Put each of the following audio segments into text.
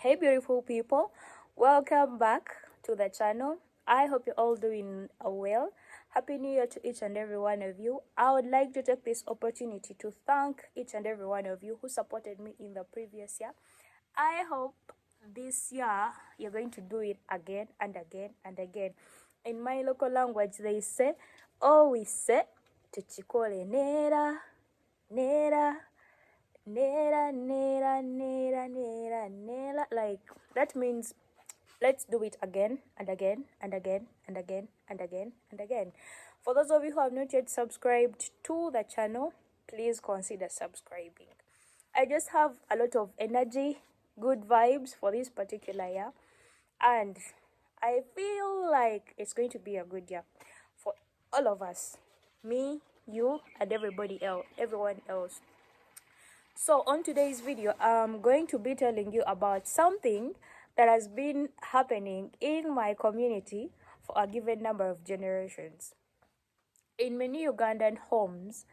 Hey beautiful people, welcome back to the channel. I hope you're all doing well. Happy New Year to each and every one of you. I would like to take this opportunity to thank each and every one of you who supported me in the previous year. I hope this year you're going to do it again and again and again. In my local language they say, always say, tuchikole nera, nera, nera, nera, nera, nera, nera. Like, that means let's do it again and again and again and again and again and again. For those of you who have not yet subscribed to the channel, please consider subscribing. I just have a lot of energy, good vibes for this particular year, and I feel like it's going to be a good year for all of us, me, you, and everybody else, everyone else. So on today's video, I'm going to be telling you about something that has been happening in my community for a given number of generations. In many Ugandan homes,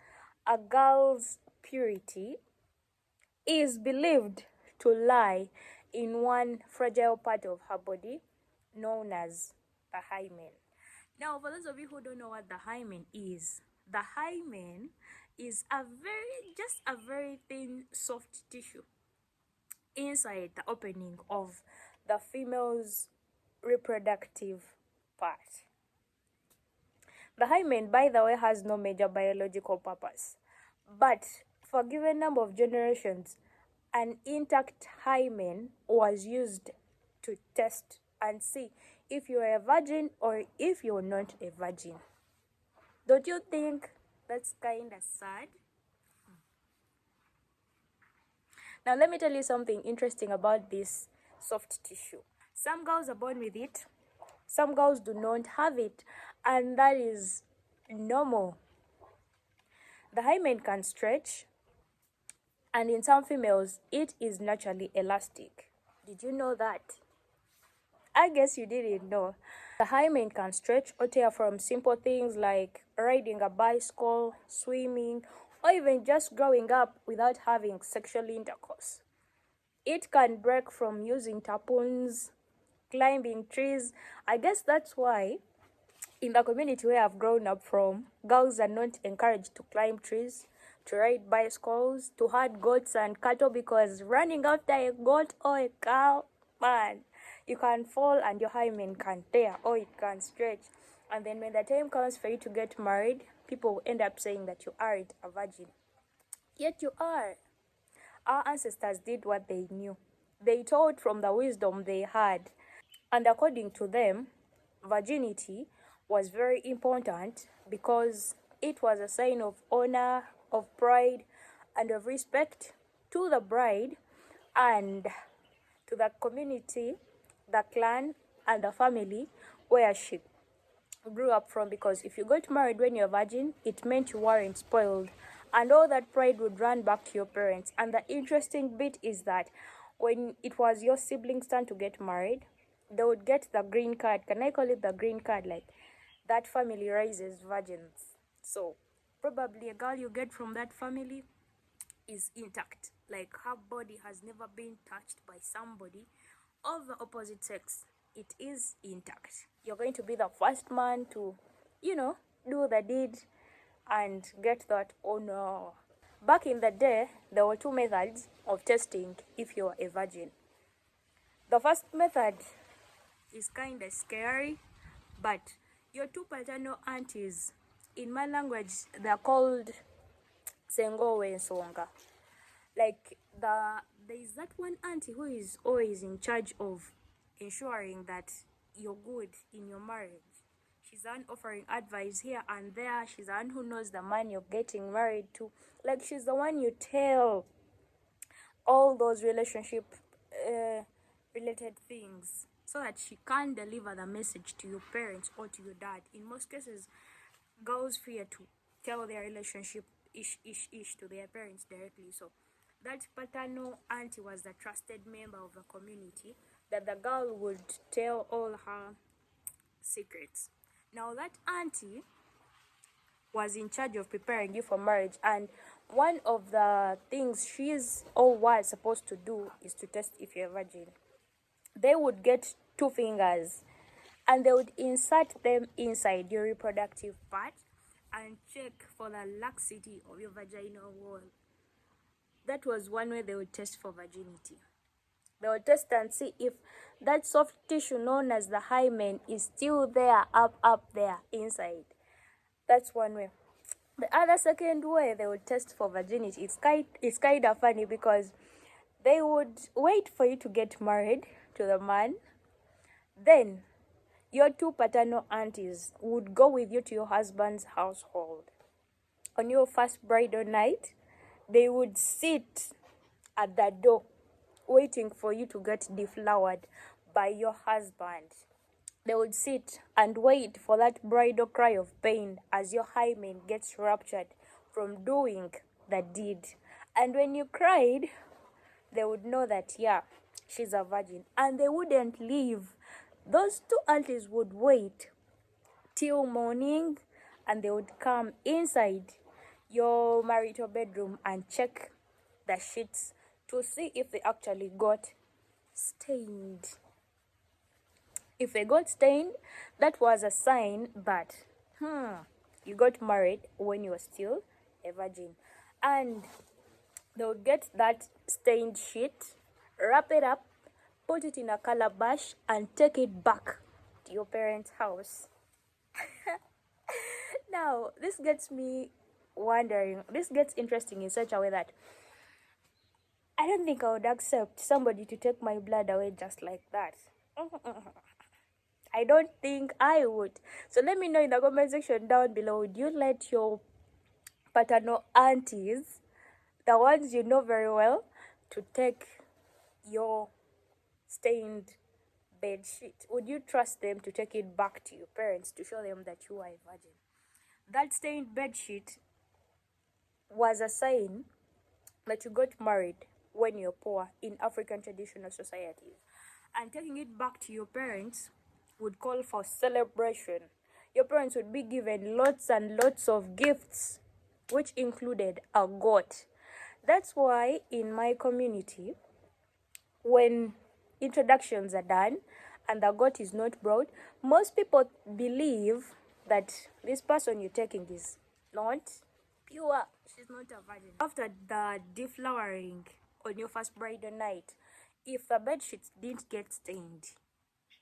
a girl's purity is believed to lie in one fragile part of her body known as the hymen. Now, for those of you who don't know what the hymen is, the hymen is just a very thin, soft tissue inside the opening of the female's reproductive part. The hymen, by the way, has no major biological purpose, but for a given number of generations, an intact hymen was used to test and see if you are a virgin or if you're not a virgin. Don't you think that's kind of sad? Now let me tell you something interesting about this soft tissue. Some girls are born with it, some girls do not have it, and that is normal. The hymen can stretch, and in some females it is naturally elastic. Did you know that? I guess you didn't know. The hymen can stretch or tear from simple things like riding a bicycle, swimming, or even just growing up without having sexual intercourse. It can break from using tampons, climbing trees. I guess that's why in the community where I've grown up from, girls are not encouraged to climb trees, to ride bicycles, to herd goats and cattle, because running after a goat or a cow, man, you can fall and your hymen can tear or it can stretch. And then when the time comes for you to get married, people will end up saying that you aren't a virgin. Yet you are. Our ancestors did what they knew. They taught from the wisdom they had. And according to them, virginity was very important because it was a sign of honor, of pride, and of respect to the bride and to the community, the clan, and the family where she grew up from. Because if you got married when you're a virgin, it meant you weren't spoiled, and all that pride would run back to your parents. And the interesting bit is that when it was your siblings' turn to get married, they would get the green card. Can I call it the green card? Like, that family raises virgins. So probably a girl you get from that family is intact. Like, her body has never been touched by somebody of the opposite sex. It is intact. You're going to be the first man to, do the deed and get that honor. Back in the day, there were two methods of testing if you're a virgin. The first method is kind of scary, but your two paternal aunties, in my language, they're called Sengowe Nsonga. Like, there is that one auntie who is always in charge of ensuring that you're good in your marriage. She's the one offering advice here and there. She's the one who knows the man you're getting married to. Like, she's the one you tell all those relationship related things, so that she can deliver the message to your parents or to your dad. In most cases, girls fear to tell their relationship ish to their parents directly. So that paternal auntie was the trusted member of the community that the girl would tell all her secrets. Now, that auntie was in charge of preparing you for marriage, and one of the things she's or was supposed to do is to test if you're a virgin. they would get 2 fingers and they would insert them inside your reproductive part and check for the laxity of your vaginal wall. That was one way they would test for virginity. They would test and see if that soft tissue known as the hymen is still there, up there inside. That's one way. The other second way they would test for virginity, it's kind of funny because they would wait for you to get married to the man. Then your 2 paternal aunties would go with you to your husband's household. On your first bridal night, they would sit at the door waiting for you to get deflowered by your husband. They would sit and wait for that bridal cry of pain as your hymen gets ruptured from doing the deed. And when you cried, they would know that, yeah, she's a virgin. And they wouldn't leave. Those 2 aunties would wait till morning and they would come inside your marital bedroom and check the sheets to see if they actually got stained. If they got stained, that was a sign that you got married when you were still a virgin. And they would get that stained sheet, wrap it up, put it in a calabash, and take it back to your parents' house. Now, this gets me wondering, this gets interesting in such a way that I don't think I would accept somebody to take my blood away just like that. I don't think I would. So let me know in the comment section down below, would you let your paternal aunties, the ones you know very well, to take your stained bed sheet? Would you trust them to take it back to your parents to show them that you are a virgin? That stained bed sheet was a sign that you got married when you're poor in African traditional societies. And taking it back to your parents would call for celebration. Your parents would be given lots and lots of gifts, which included a goat. That's why in my community, when introductions are done and the goat is not brought, most people believe that this person you're taking is not pure. She's not a virgin. After the deflowering on your first bridal night, if the bed sheets didn't get stained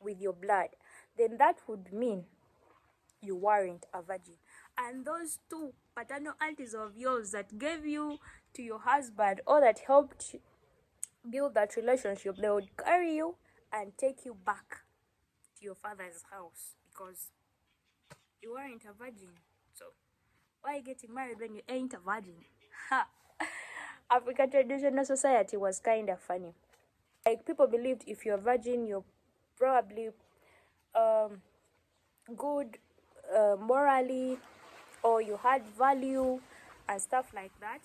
with your blood, then that would mean you weren't a virgin. And those 2 paternal aunties of yours that gave you to your husband or that helped build that relationship, they would carry you and take you back to your father's house because you weren't a virgin. So why are you getting married when you ain't a virgin? Ha! African traditional society was kind of funny. Like, people believed if you're a virgin, you're probably good morally, or you had value and stuff like that.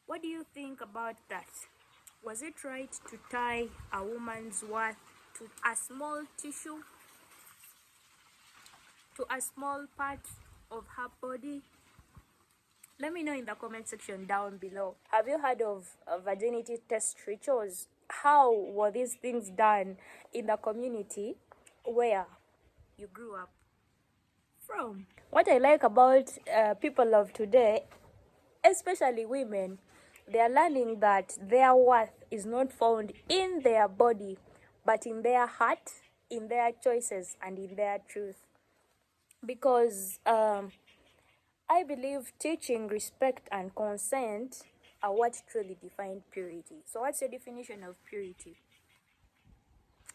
What do you think about that? Was it right to tie a woman's worth to a small tissue, to a small part of her body? Let me know in the comment section down below. Have you heard of virginity test rituals? How were these things done in the community where you grew up from? What I like about people of today, especially women, they are learning that their worth is not found in their body, but in their heart, in their choices, and in their truth. Because I believe teaching respect and consent are what truly define purity. So what's your definition of purity?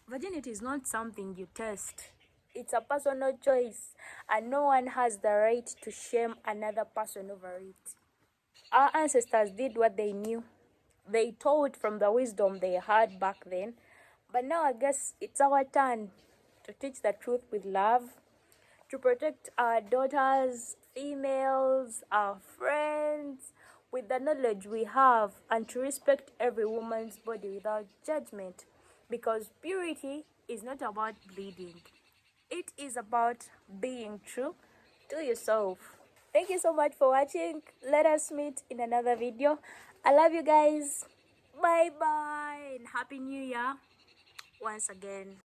Virginity is not something you test. It's a personal choice, and no one has the right to shame another person over it. Our ancestors did what they knew. They taught from the wisdom they had back then. But now I guess it's our turn to teach the truth with love, to protect our daughters, females, our friends, with the knowledge we have, and to respect every woman's body without judgment. Because purity is not about bleeding. It is about being true to yourself. Thank you so much for watching. Let us meet in another video. I love you guys. Bye bye and Happy New Year. once again.